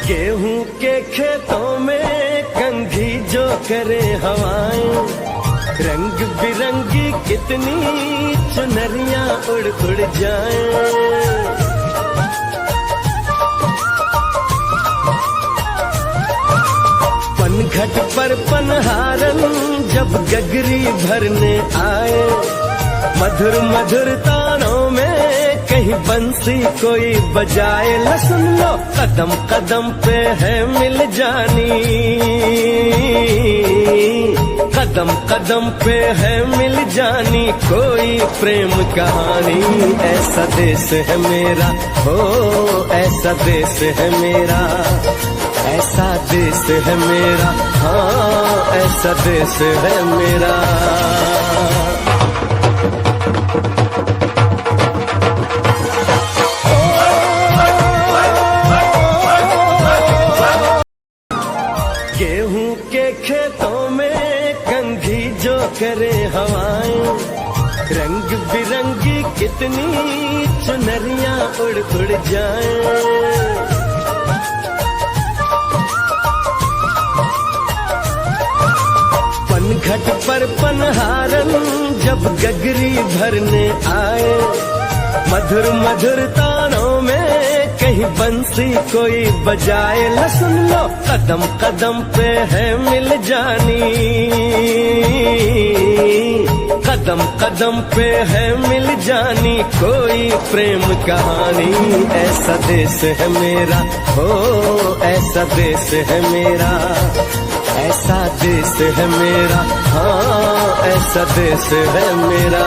गेहूं के खेतों में कंघी जो करे हवाएं, रंग बिरंगी कितनी चुनरियां उड़ उड़ जाएं। पनघट पर पनहारन जब गगरी भरने आए, मधुर मधुर तानों में कहीं बंसी कोई बजाए। ल सुन लो कदम कदम पे है मिल जानी, कदम कदम पे है मिल जानी कोई प्रेम कहानी। ऐसा देश है मेरा, हो ऐसा देश है मेरा, ऐसा देश है मेरा, हाँ ऐसा देश है मेरा। गेहूं के खेतों में कंघी जो करे हवाएं, रंग बिरंगी कितनी चुनरियां उड़ उड़ जाएं। पनघट पर पनहारन जब गगरी भरने आए, मधुर मधुर तानों में कहीं बंसी कोई बजाए। ल सुन लो कदम कदम पे है मिल जानी, कदम कदम पे है मिल जानी कोई प्रेम कहानी। ऐसा देश है मेरा, हो ऐसा देश है मेरा, ऐसा देश है मेरा, हाँ ऐसा देश है मेरा।